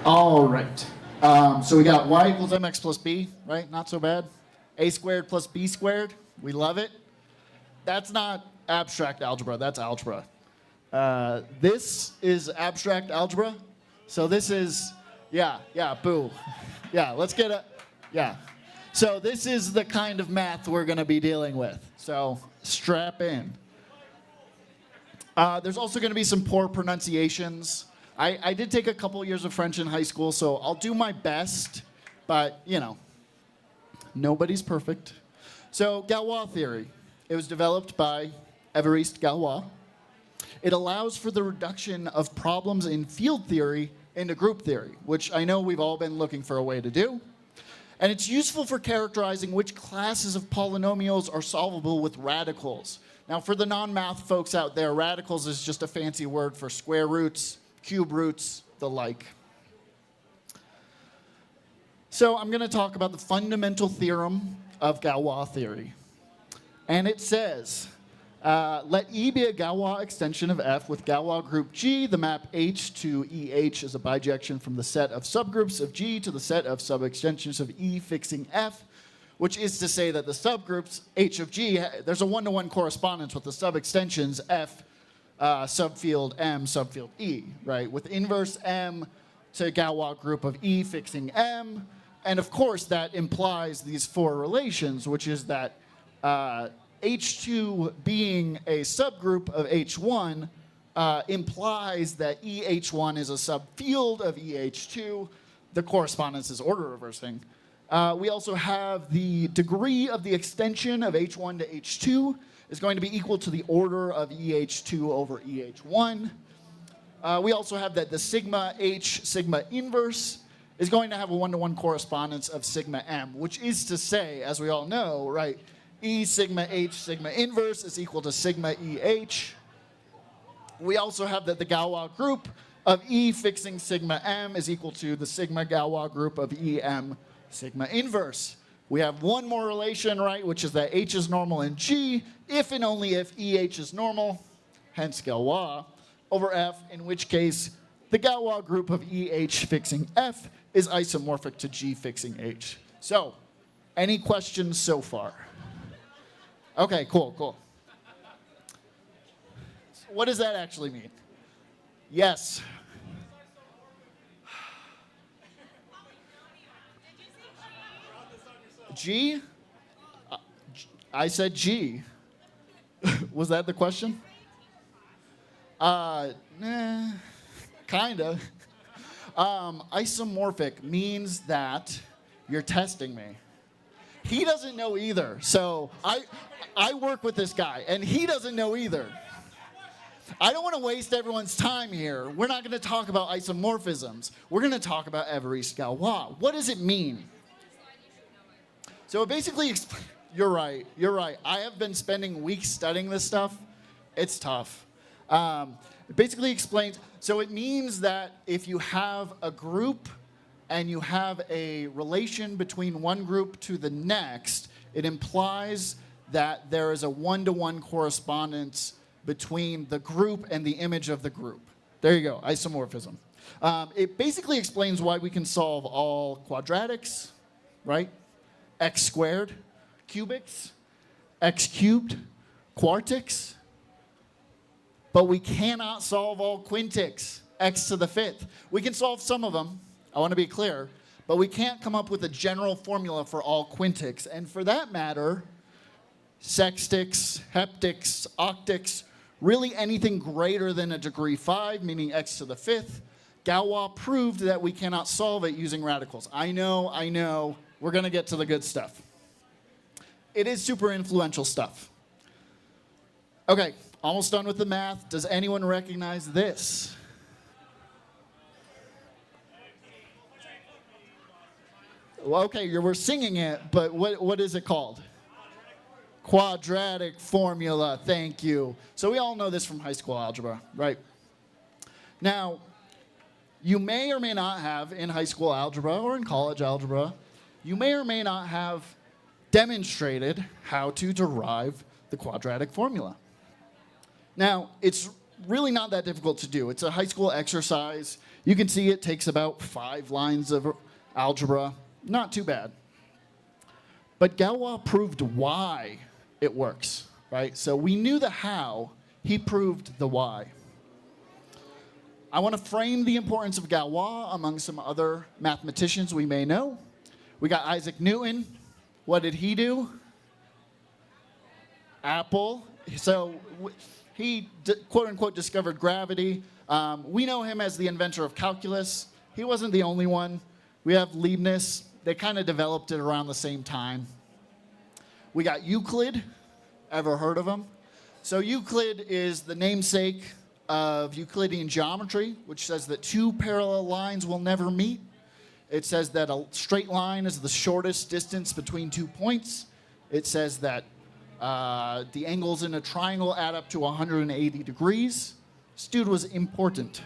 All right. So we got y equals mx plus b, right? Not so bad. A squared plus b squared. We love it. That's not abstract algebra. That's algebra. This is abstract algebra. So this is, boo. Yeah, let's get a, yeah. So this is the kind of math we're going to be dealing with. So strap in. There's also going to be some poor pronunciations. I did take a couple years of French in high school, so I'll do my best, but, you know, nobody's perfect. So Galois theory. It was developed by Évariste Galois. It allows for the reduction of problems in field theory into group theory, which I know we've all been looking for a way to do. And it's useful for characterizing which classes of polynomials are solvable with radicals. Now, for the non-math folks out there, radicals is just a fancy word for square roots, cube roots, the like. So I'm going to talk about the fundamental theorem of Galois theory. And it says, let E be a Galois extension of F with Galois group G. The map H to EH is a bijection from the set of subgroups of G to the set of subextensions of E fixing F, which is to say that the subgroups H of G, there's a one-to-one correspondence with the subextensions F subfield M subfield E, right? With inverse M to Galois group of E fixing M. And of course, that implies these four relations, which is that H2 being a subgroup of H1 implies that EH1 is a subfield of EH2. The correspondence is order reversing. We also have the degree of the extension of H1 to H2 is going to be equal to the order of EH2 over EH1. We also have that the sigma H sigma inverse is going to have a one-to-one correspondence of sigma M, which is to say, as we all know, right, E sigma H sigma inverse is equal to sigma EH. We also have that the Galois group of E fixing sigma M is equal to the sigma Galois group of EM sigma inverse. We have one more relation, right, which is that H is normal in G if and only if EH is normal, hence Galois, over F, in which case the Galois group of EH fixing F is isomorphic to G fixing H. So, any questions so far? Okay, cool. What does that actually mean? Yes. G? I said G. Was that the question? Kinda. Isomorphic means that you're testing me. He doesn't know either, so I work with this guy, and he doesn't know either. I don't want to waste everyone's time here. We're not going to talk about isomorphisms. We're going to talk about Évariste Galois. What does it mean? So it basically, you're right. I have been spending weeks studying this stuff. It's tough. It basically explains, so it means that if you have a group and you have a relation between one group to the next, it implies that there is a one-to-one correspondence between the group and the image of the group. There you go, isomorphism. It basically explains why we can solve all quadratics, right? X squared, cubics, x cubed, quartics, but we cannot solve all quintics, x to the fifth. We can solve some of them, I want to be clear, but we can't come up with a general formula for all quintics. And for that matter, sextics, heptics, octics, really anything greater than a degree 5, meaning x to the fifth, Galois proved that we cannot solve it using radicals. I know, we're going to get to the good stuff. It is super influential stuff. Okay, almost done with the math. Does anyone recognize this? Well, okay, we're singing it, but what is it called? Quadratic formula, thank you. So we all know this from high school algebra, right? Now, you may or may not have in high school algebra or in college algebra, you may or may not have demonstrated how to derive the quadratic formula. Now, it's really not that difficult to do. It's a high school exercise. You can see it takes about 5 lines of algebra. Not too bad. But Galois proved why it works, right? So we knew the how, he proved the why. I want to frame the importance of Galois among some other mathematicians we may know. We got Isaac Newton. What did he do? Apple. So he, quote unquote, discovered gravity. We know him as the inventor of calculus. He wasn't the only one. We have Leibniz. They kind of developed it around the same time. We got Euclid. Ever heard of him? So Euclid is the namesake of Euclidean geometry, which says that 2 parallel lines will never meet. It says that a straight line is the shortest distance between 2 points. It says that the angles in a triangle add up to 180 degrees. This dude was important.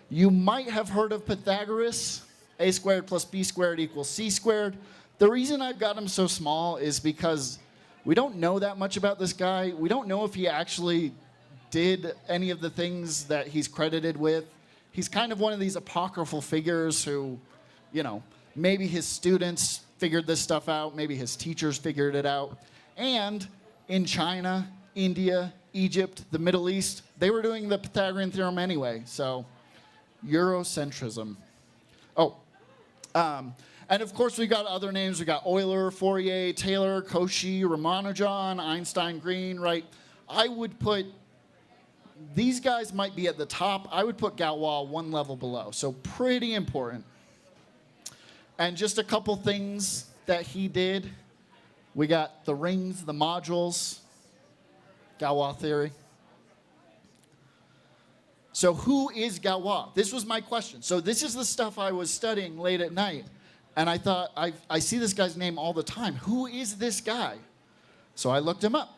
You might have heard of Pythagoras. A squared plus b squared equals c squared. The reason I've got him so small is because we don't know that much about this guy. We don't know if he actually did any of the things that he's credited with. He's kind of one of these apocryphal figures who, you know, maybe his students figured this stuff out, maybe his teachers figured it out. And in China, India, Egypt, the Middle East, they were doing the Pythagorean theorem anyway. So, Eurocentrism. And of course, we got other names. We got Euler, Fourier, Taylor, Cauchy, Ramanujan, Einstein, Green, right? I would put, these guys might be at the top. I would put Galois 1 level below. So pretty important. And just a couple things that he did. We got the rings, the modules, Galois theory. So who is Galois? This was my question. So this is the stuff I was studying late at night. And I thought, I see this guy's name all the time. Who is this guy? So I looked him up.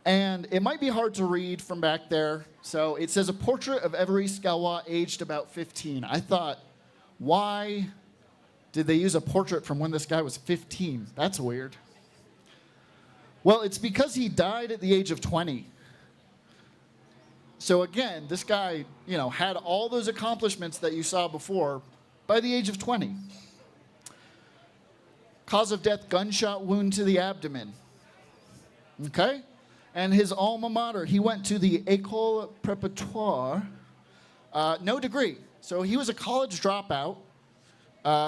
And it might be hard to read from back there. So it says a portrait of Évariste Galois aged about 15. I thought, why did they use a portrait from when this guy was 15? That's weird. Well, it's because he died at the age of 20. So again, this guy, you know, had all those accomplishments that you saw before by the age of 20. Cause of death, gunshot wound to the abdomen. Okay? And his alma mater, he went to the École Préparatoire. No degree. So he was a college dropout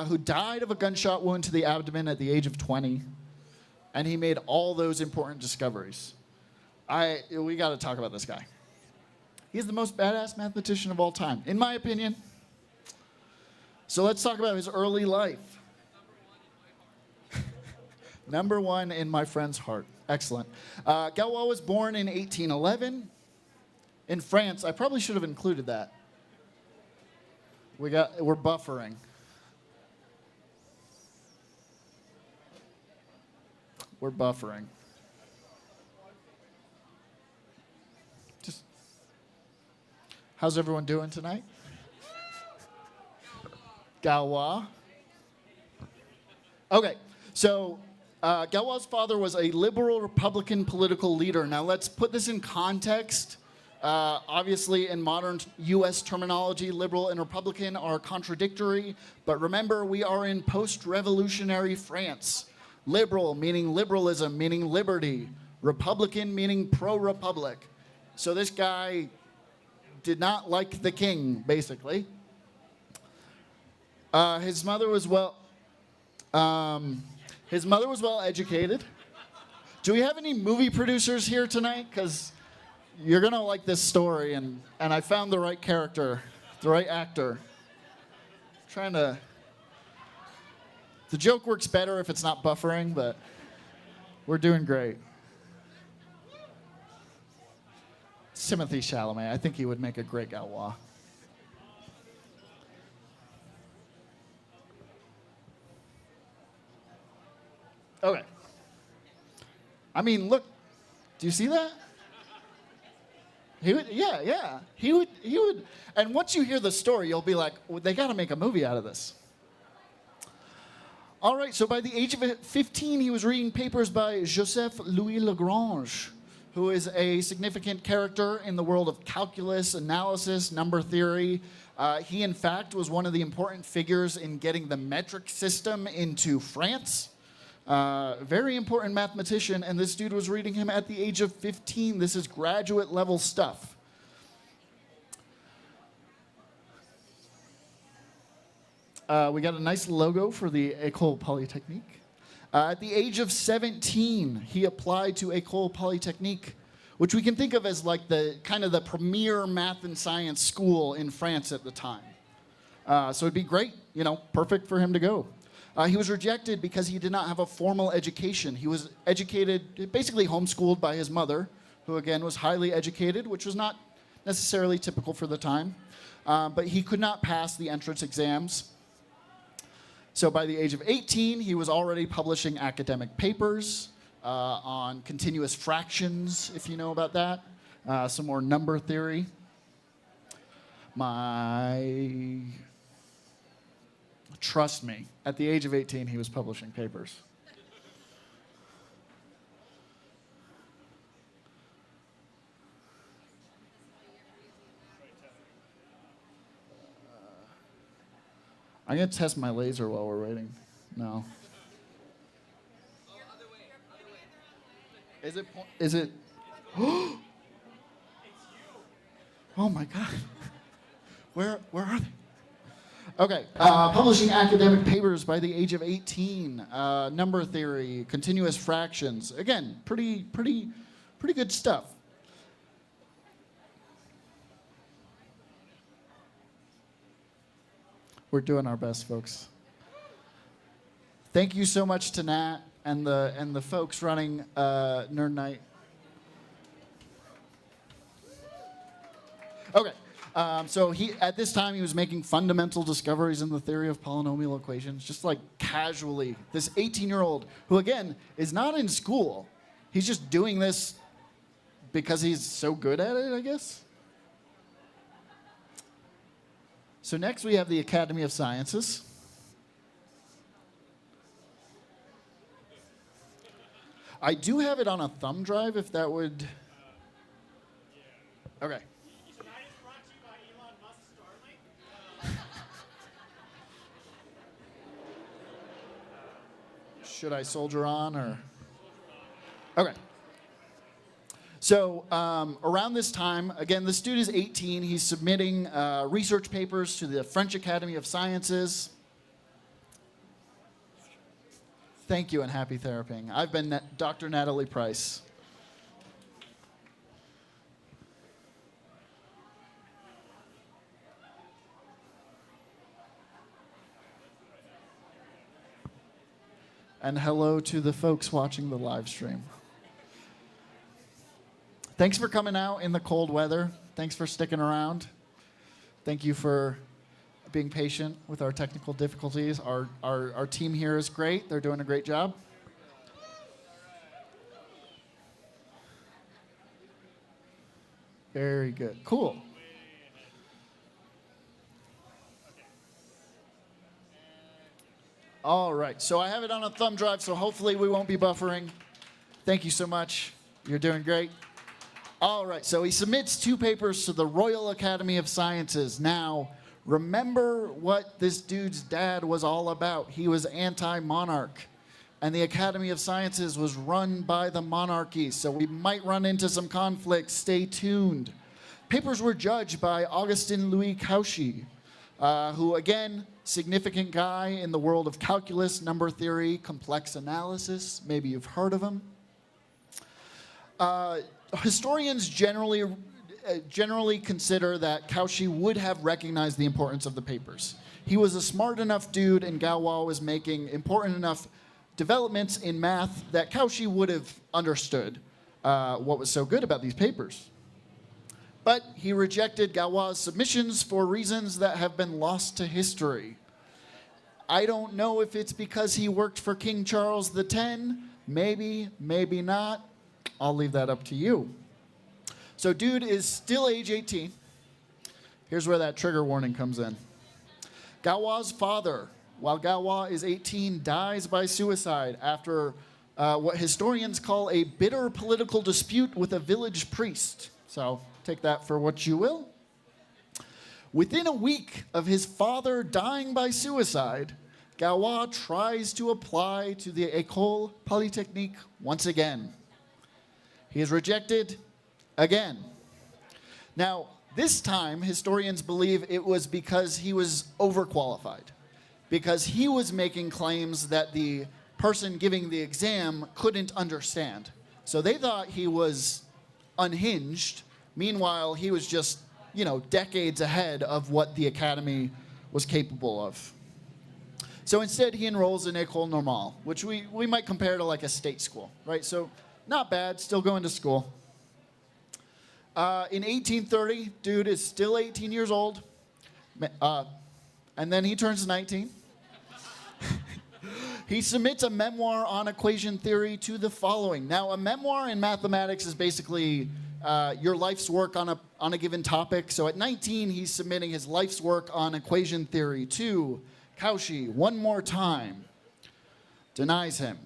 who died of a gunshot wound to the abdomen at the age of 20. And he made all those important discoveries. We got to talk about this guy. He's the most badass mathematician of all time, in my opinion. So let's talk about his early life. Number 1 in my friend's heart. Excellent. Galois was born in 1811 in France. I probably should have included that. We're buffering. We're buffering. How's everyone doing tonight? Galois. Okay, so Galois' father was a liberal Republican political leader. Now let's put this in context. Obviously, in modern U.S. terminology, liberal and Republican are contradictory. But remember, we are in post-revolutionary France. Liberal meaning liberalism, meaning liberty. Republican meaning pro-republic. So this guy did not like the king, basically. His mother was well educated. Do we have any movie producers here tonight? Because you're gonna like this story, and I found the right character, the right actor. The joke works better if it's not buffering, but we're doing great. Timothy Chalamet. I think he would make a great Galois. Okay. I mean, look. Do you see that? He would, yeah. He would. And once you hear the story, you'll be like, well, they got to make a movie out of this. All right. So by the age of 15, he was reading papers by Joseph Louis Lagrange, who is a significant character in the world of calculus, analysis, number theory. He, in fact, was one of the important figures in getting the metric system into France. Very important mathematician, and this dude was reading him at the age of 15. This is graduate level stuff. We got a nice logo for the École Polytechnique. At the age of 17, he applied to École Polytechnique, which we can think of as like the kind of the premier math and science school in France at the time. So it'd be great, perfect for him to go. He was rejected because he did not have a formal education. He was educated, basically homeschooled by his mother, who again was highly educated, which was not necessarily typical for the time. But he could not pass the entrance exams. So by the age of 18, he was already publishing academic papers on continuous fractions, if you know about that. Some more number theory. Trust me, at the age of 18, he was publishing papers. I'm going to test my laser while we're waiting. No. Is it? Oh my God. Where are they? Okay. Publishing academic papers by the age of 18. Number theory, continuous fractions. Again, pretty good stuff. We're doing our best, folks. Thank you so much to Nat and the folks running Nerd Nite. Okay, so at this time he was making fundamental discoveries in the theory of polynomial equations, just like casually. This 18-year-old who again is not in school, he's just doing this because he's so good at it, I guess. So next we have the Academy of Sciences. I do have it on a thumb drive, if that would... Okay. Tonight is brought to you by Elon Musk's Starlink. Should I soldier on, or? Okay. So around this time, again, this dude is 18. He's submitting research papers to the French Academy of Sciences. Thank you and happy theraping. I've been Dr. Natalie Price. And hello to the folks watching the live stream. Thanks for coming out in the cold weather. Thanks for sticking around. Thank you for being patient with our technical difficulties. Our team here is great. They're doing a great job. Very good. Cool. All right. So I have it on a thumb drive, so hopefully we won't be buffering. Thank you so much. You're doing great. All right, so he submits 2 papers to the Royal Academy of Sciences. Now, remember what this dude's dad was all about. He was anti-monarch, and the Academy of Sciences was run by the monarchy, so we might run into some conflicts. Stay tuned. Papers were judged by Augustin Louis Cauchy, who, again, significant guy in the world of calculus, number theory, complex analysis. Maybe you've heard of him. Historians generally consider that Cauchy would have recognized the importance of the papers. He was a smart enough dude, and Galois was making important enough developments in math that Cauchy would have understood what was so good about these papers. But he rejected Galois' submissions for reasons that have been lost to history. I don't know if it's because he worked for King Charles X. Maybe, maybe not. I'll leave that up to you. So dude is still age 18. Here's where that trigger warning comes in. Galois' father, while Galois is 18, dies by suicide after what historians call a bitter political dispute with a village priest. So take that for what you will. Within a week of his father dying by suicide, Galois tries to apply to the École Polytechnique once again. He is rejected again. Now, this time, historians believe it was because he was overqualified, because he was making claims that the person giving the exam couldn't understand. So they thought he was unhinged. Meanwhile, he was just, decades ahead of what the academy was capable of. So instead, he enrolls in École Normale, which we might compare to like a state school, right? So not bad, still going to school. In 1830, dude is still 18 years old, and then he turns 19. He submits a memoir on equation theory to the following. Now, a memoir in mathematics is basically your life's work on a given topic. So at 19, he's submitting his life's work on equation theory to Cauchy one more time. Denies him.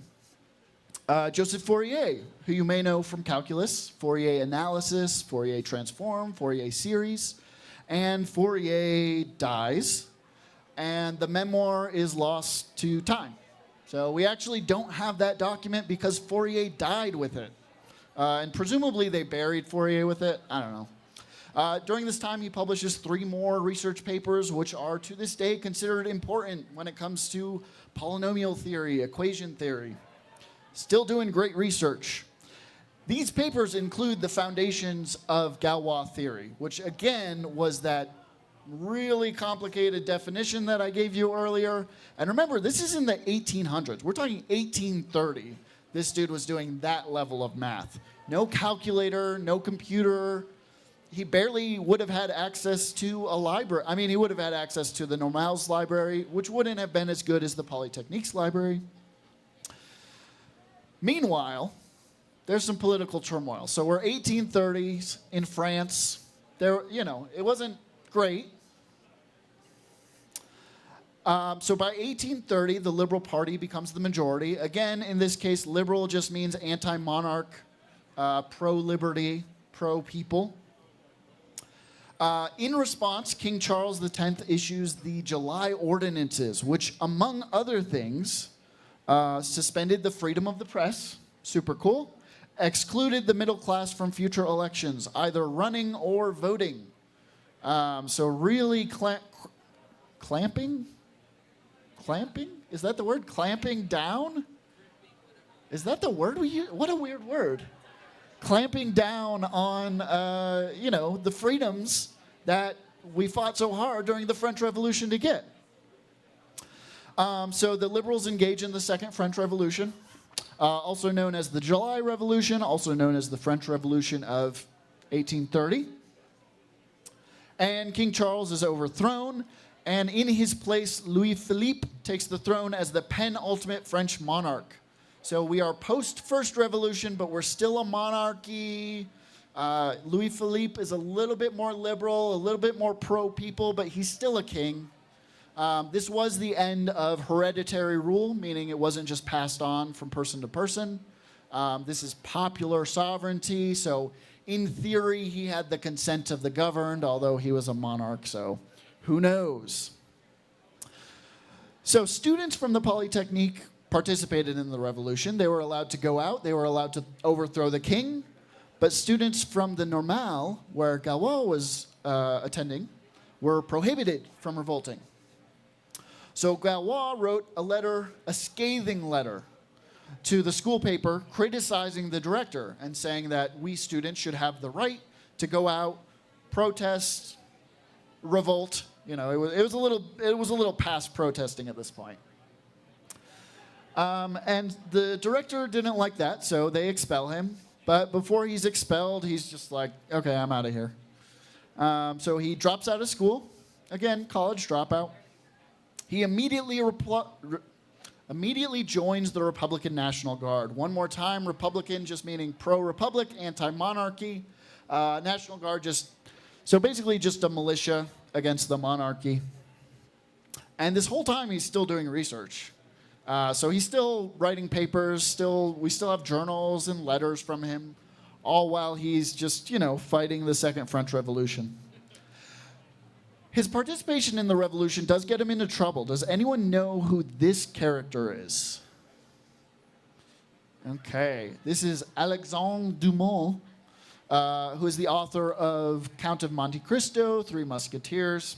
Joseph Fourier, who you may know from calculus, Fourier analysis, Fourier transform, Fourier series, and Fourier dies, and the memoir is lost to time. So we actually don't have that document because Fourier died with it. And presumably they buried Fourier with it. I don't know. During this time, he publishes 3 more research papers, which are to this day considered important when it comes to polynomial theory, equation theory. Still doing great research. These papers include the foundations of Galois theory, which again was that really complicated definition that I gave you earlier. And remember, this is in the 1800s. We're talking 1830. This dude was doing that level of math. No calculator, no computer. He barely would have had access to a library. I mean, he would have had access to the Normale's library, which wouldn't have been as good as the Polytechnique's library. Meanwhile, there's some political turmoil. So we're 1830s in France. It wasn't great. So by 1830, the Liberal Party becomes the majority. Again, in this case, liberal just means anti-monarch, pro-liberty, pro-people. In response, King Charles X issues the July Ordinances, which, among other things, suspended the freedom of the press, super cool, excluded the middle class from future elections, either running or voting. So really clamping? Clamping? Is that the word? Clamping down? Is that the word we use? What a weird word. Clamping down on, the freedoms that we fought so hard during the French Revolution to get. So the liberals engage in the Second French Revolution, also known as the July Revolution, also known as the French Revolution of 1830. And King Charles is overthrown, and in his place, Louis-Philippe takes the throne as the penultimate French monarch. So we are post-First Revolution, but we're still a monarchy. Louis-Philippe is a little bit more liberal, a little bit more pro-people, but he's still a king. This was the end of hereditary rule, meaning it wasn't just passed on from person to person. This is popular sovereignty, so in theory, he had the consent of the governed, although he was a monarch, so who knows? So students from the Polytechnique participated in the revolution. They were allowed to go out. They were allowed to overthrow the king. But students from the Normale, where Galois was attending, were prohibited from revolting. So Galois wrote a scathing letter to the school paper criticizing the director and saying that we students should have the right to go out, protest, revolt. It was a little past protesting at this point. And the director didn't like that, so they expel him. But before he's expelled, he's just like, okay, I'm out of here. So he drops out of school. Again, college dropout. He immediately joins the Republican National Guard. One more time, Republican just meaning pro-republic, anti-monarchy. National Guard so basically just a militia against the monarchy. And this whole time he's still doing research. So he's still writing papers, we still have journals and letters from him, all while he's just, fighting the Second French Revolution. His participation in the revolution does get him into trouble. Does anyone know who this character is? Okay, this is Alexandre Dumas, who is the author of Count of Monte Cristo, Three Musketeers.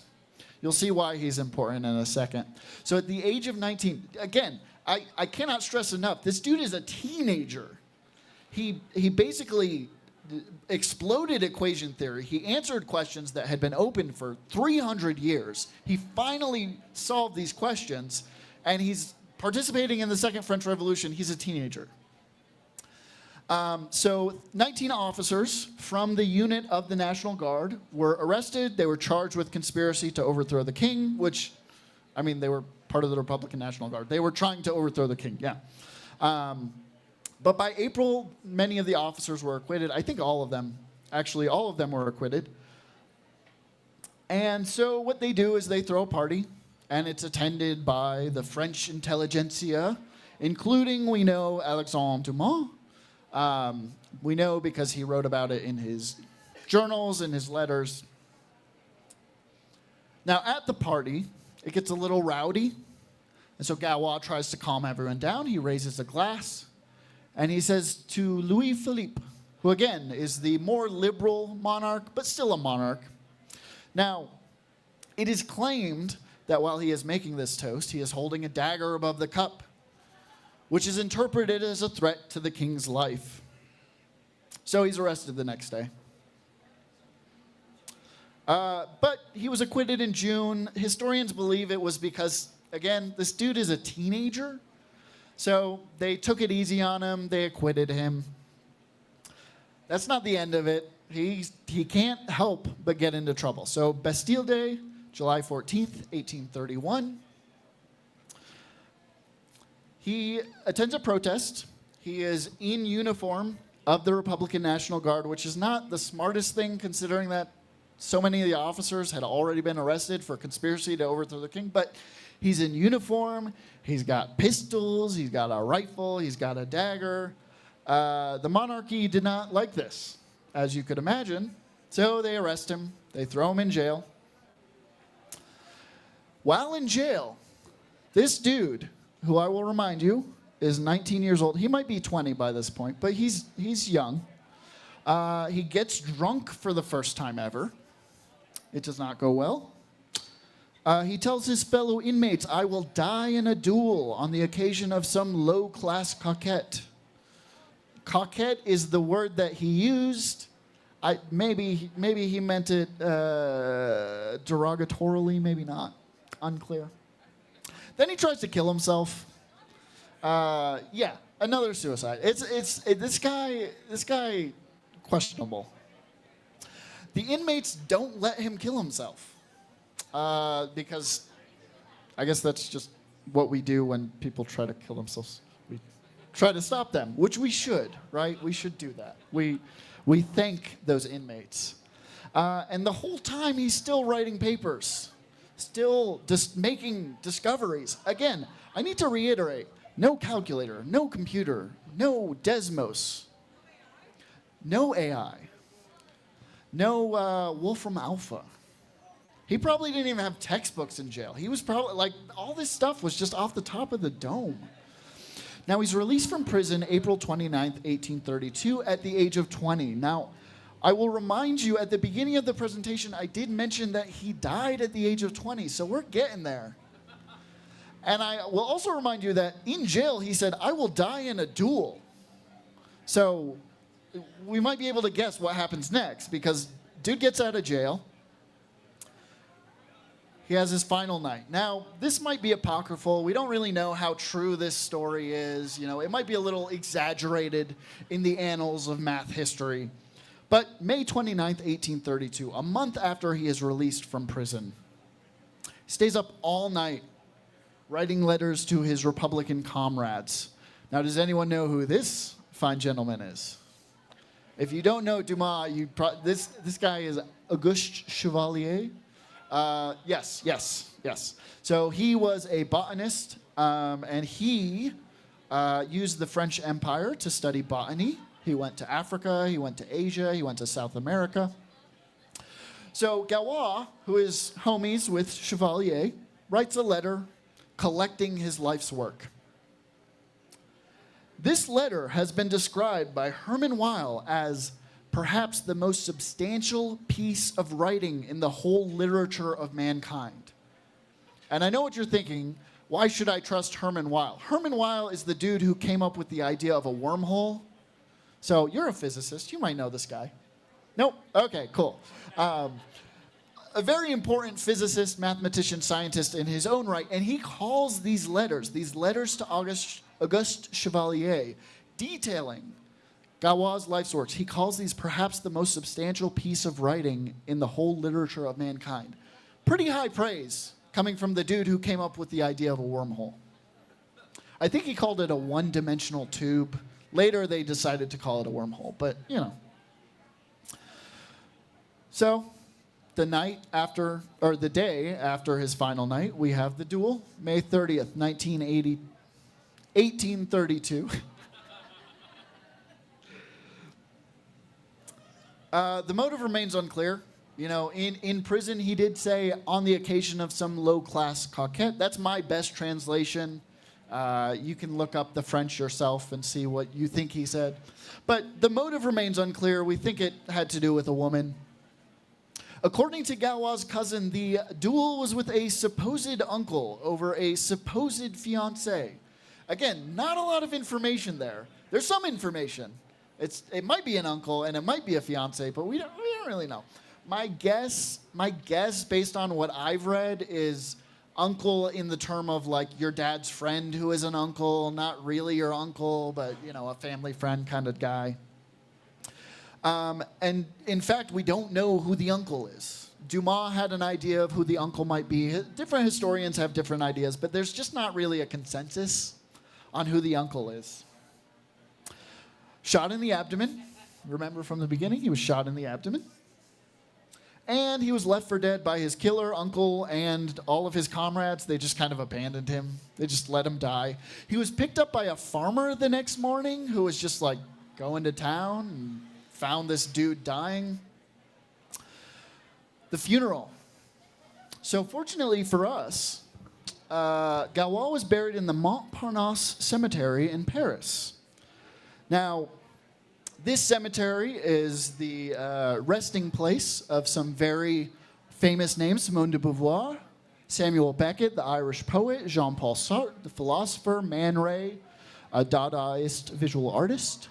You'll see why he's important in a second. So at the age of 19, again, I cannot stress enough, this dude is a teenager. He basically exploded equation theory. He answered questions that had been open for 300 years. He finally solved these questions, and he's participating in the Second French Revolution. He's a teenager. So 19 officers from the unit of the National Guard were arrested. They were charged with conspiracy to overthrow the king, which, I mean, they were part of the Republican National Guard. They were trying to overthrow the king, yeah. But by April, many of the officers were acquitted. I think all of them. Actually, all of them were acquitted. And so what they do is they throw a party, and it's attended by the French intelligentsia, including, we know, Alexandre Dumas. We know because he wrote about it in his journals and his letters. Now, at the party, it gets a little rowdy. And so Galois tries to calm everyone down. He raises a glass. And he says to Louis Philippe, who again is the more liberal monarch, but still a monarch. Now, it is claimed that while he is making this toast, he is holding a dagger above the cup, which is interpreted as a threat to the king's life. So he's arrested the next day. But he was acquitted in June. Historians believe it was because, again, this dude is a teenager. So they took it easy on him. They acquitted him. That's not the end of it. He can't help but get into trouble. So Bastille Day, July 14th, 1831. He attends a protest. He is in uniform of the Republican National Guard, which is not the smartest thing considering that so many of the officers had already been arrested for conspiracy to overthrow the king. But he's in uniform. He's got pistols. He's got a rifle. He's got a dagger. The monarchy did not like this, as you could imagine. So they arrest him. They throw him in jail. While in jail, this dude, who I will remind you, is 19 years old. He might be 20 by this point, but he's young. He gets drunk for the first time ever. It does not go well. He tells his fellow inmates, "I will die in a duel on the occasion of some low-class coquette." Coquette is the word that he used. Maybe he meant it derogatorily, maybe not. Unclear. Then he tries to kill himself. Yeah, another suicide. This guy, questionable. The inmates don't let him kill himself. Because I guess that's just what we do when people try to kill themselves. We try to stop them, which we should, right? We should do that. We thank those inmates. And the whole time he's still writing papers, still just making discoveries. Again, I need to reiterate, no calculator, no computer, no Desmos, no AI, no Wolfram Alpha. He probably didn't even have textbooks in jail. He was probably, like, all this stuff was just off the top of the dome. Now, he's released from prison April 29th, 1832, at the age of 20. Now, I will remind you, at the beginning of the presentation, I did mention that he died at the age of 20, so we're getting there. And I will also remind you that in jail, he said, "I will die in a duel." So we might be able to guess what happens next, because dude gets out of jail. He has his final night. Now, this might be apocryphal. We don't really know how true this story is. You know, it might be a little exaggerated in the annals of math history. But May 29th, 1832, a month after he is released from prison, he stays up all night writing letters to his Republican comrades. Now, does anyone know who this fine gentleman is? If you don't know Dumas, this guy is Auguste Chevalier. Yes. So he was a botanist, and he used the French Empire to study botany. He went to Africa, he went to Asia, he went to South America. So Galois, who is homies with Chevalier, writes a letter collecting his life's work. This letter has been described by Herman Weil as perhaps the most substantial piece of writing in the whole literature of mankind. And I know what you're thinking, why should I trust Herman Weil? Herman Weil is the dude who came up with the idea of a wormhole. So you're a physicist, you might know this guy. Nope, okay, cool. A very important physicist, mathematician, scientist in his own right, and he calls these letters to Auguste Chevalier, detailing Galois' life's works. He calls these perhaps the most substantial piece of writing in the whole literature of mankind. Pretty high praise coming from the dude who came up with the idea of a wormhole. I think he called it a one-dimensional tube. Later, they decided to call it a wormhole, but, you know. So, the day after his final night, we have the duel, May 30th, 1832. The motive remains unclear. You know, in prison, he did say, on the occasion of some low-class coquette. That's my best translation. You can look up the French yourself and see what you think he said. But the motive remains unclear. We think it had to do with a woman. According to Galois' cousin, the duel was with a supposed uncle over a supposed fiancé. Again, not a lot of information there. There's some information. It might be an uncle and it might be a fiancé, but we don't really know. My guess based on what I've read is uncle in the term of like your dad's friend who is an uncle, not really your uncle, but you know, a family friend kind of guy. And in fact, we don't know who the uncle is. Dumas had an idea of who the uncle might be. Different historians have different ideas, but there's just not really a consensus on who the uncle is. Shot in the abdomen. Remember from the beginning, he was shot in the abdomen. And he was left for dead by his killer, uncle, and all of his comrades. They just kind of abandoned him. They just let him die. He was picked up by a farmer the next morning who was just like going to town and found this dude dying. The funeral. So fortunately for us, Galois was buried in the Montparnasse Cemetery in Paris. Now, this cemetery is the resting place of some very famous names: Simone de Beauvoir, Samuel Beckett, the Irish poet, Jean-Paul Sartre, the philosopher, Man Ray, a Dadaist visual artist.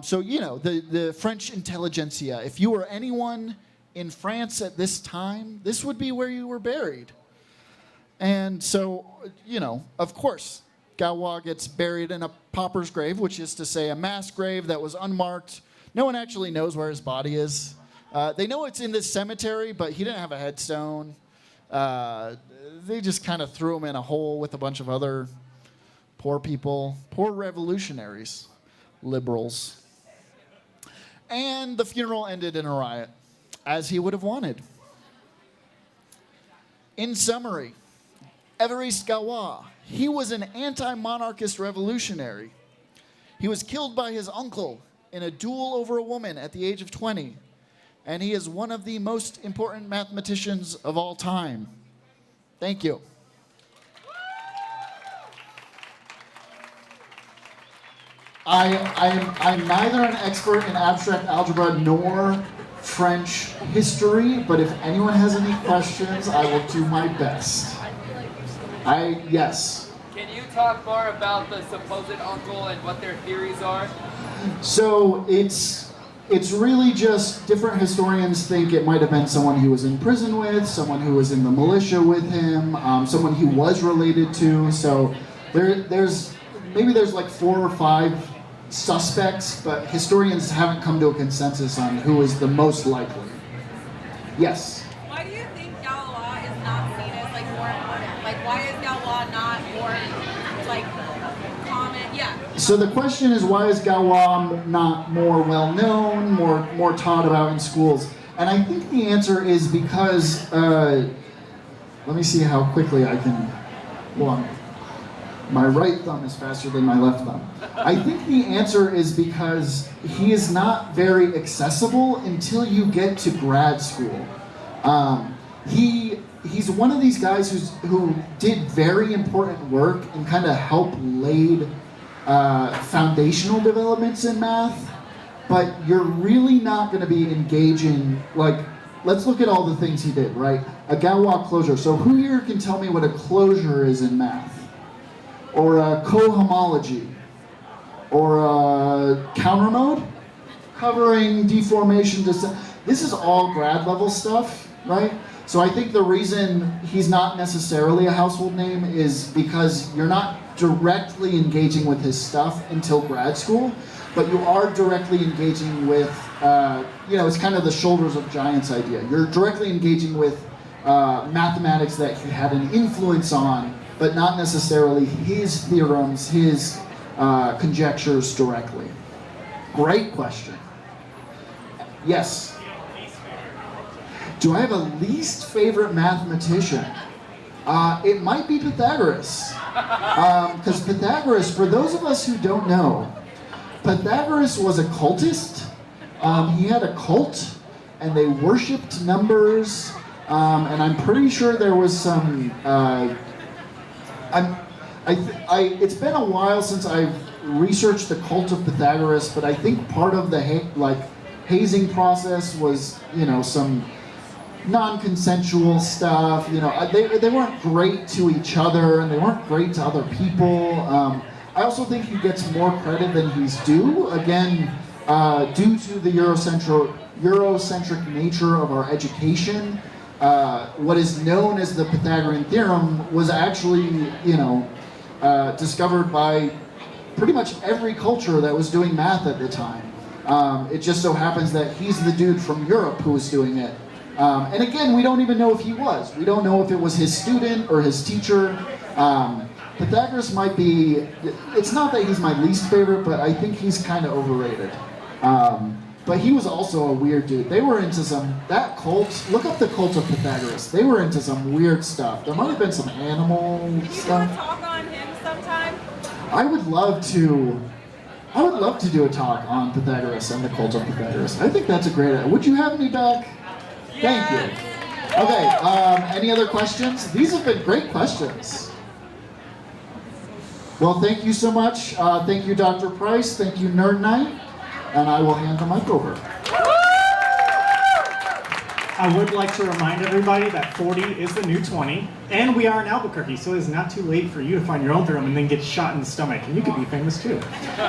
So, you know, the French intelligentsia. If you were anyone in France at this time, this would be where you were buried. And so, you know, of course, Galois gets buried in a pauper's grave, which is to say a mass grave that was unmarked. No one actually knows where his body is. They know it's in this cemetery, but he didn't have a headstone. They just kind of threw him in a hole with a bunch of other poor people, poor revolutionaries, liberals. And the funeral ended in a riot, as he would have wanted. In summary, Évariste Galois, he was an anti-monarchist revolutionary. He was killed by his uncle in a duel over a woman at the age of 20. And he is one of the most important mathematicians of all time. Thank you. I'm neither an expert in abstract algebra nor French history, but if anyone has any questions, I will do my best. Yes. Can you talk more about the supposed uncle and what their theories are? So it's really just different historians think it might have been someone he was in prison with, someone who was in the militia with him, someone he was related to. So there's like 4 or 5 suspects, but historians haven't come to a consensus on who is the most likely. Yes? Why do you think Galois is not seen as like more important? Like, why is Galois not more like common? Yeah. So the question is, why is Galois not more well known, more taught about in schools? And I think the answer is because let me see how quickly I can. Well, my right thumb is faster than my left thumb. I think the answer is because he is not very accessible until you get to grad school. He's one of these guys who did very important work and kind of helped laid foundational developments in math, but you're really not going to be engaging, like, let's look at all the things he did, right? A Galois closure. So who here can tell me what a closure is in math? Or a cohomology? Or a counter mode? Covering deformation, this is all grad level stuff, right? So I think the reason he's not necessarily a household name is because you're not directly engaging with his stuff until grad school, but you are directly engaging with, it's kind of the shoulders of giants idea. You're directly engaging with mathematics that he had an influence on, but not necessarily his theorems, his conjectures directly. Great question. Yes? Do I have a least favorite mathematician? It might be Pythagoras. Because Pythagoras, for those of us who don't know, Pythagoras was a cultist. He had a cult, and they worshipped numbers. And I'm pretty sure there was some. It's been a while since I've researched the cult of Pythagoras, but I think part of the hazing process was, some non-consensual stuff. They weren't great to each other, and they weren't great to other people. I also think he gets more credit than he's due. Again, due to the Eurocentric nature of our education. What is known as the Pythagorean theorem was actually, discovered by pretty much every culture that was doing math at the time. It just so happens that he's the dude from Europe who was doing it. And again, we don't even know if he was. We don't know if it was his student or his teacher. Pythagoras might be, it's not that he's my least favorite, but I think he's kind of overrated. But he was also a weird dude. They were into that cult, look up the cult of Pythagoras. They were into some weird stuff. There might have been some animal stuff. Can you talk on him sometime? I would love to do a talk on Pythagoras and the cult of Pythagoras. I think that's a great idea. Would you have me back? Thank you. Okay, any other questions? These have been great questions. Well, thank you so much. Thank you, Dr. Price. Thank you, Nerd Night. And I will hand the mic over. I would like to remind everybody that 40 is the new 20, and we are in Albuquerque, so it's not too late for you to find your own theorem and then get shot in the stomach, and you could be famous too.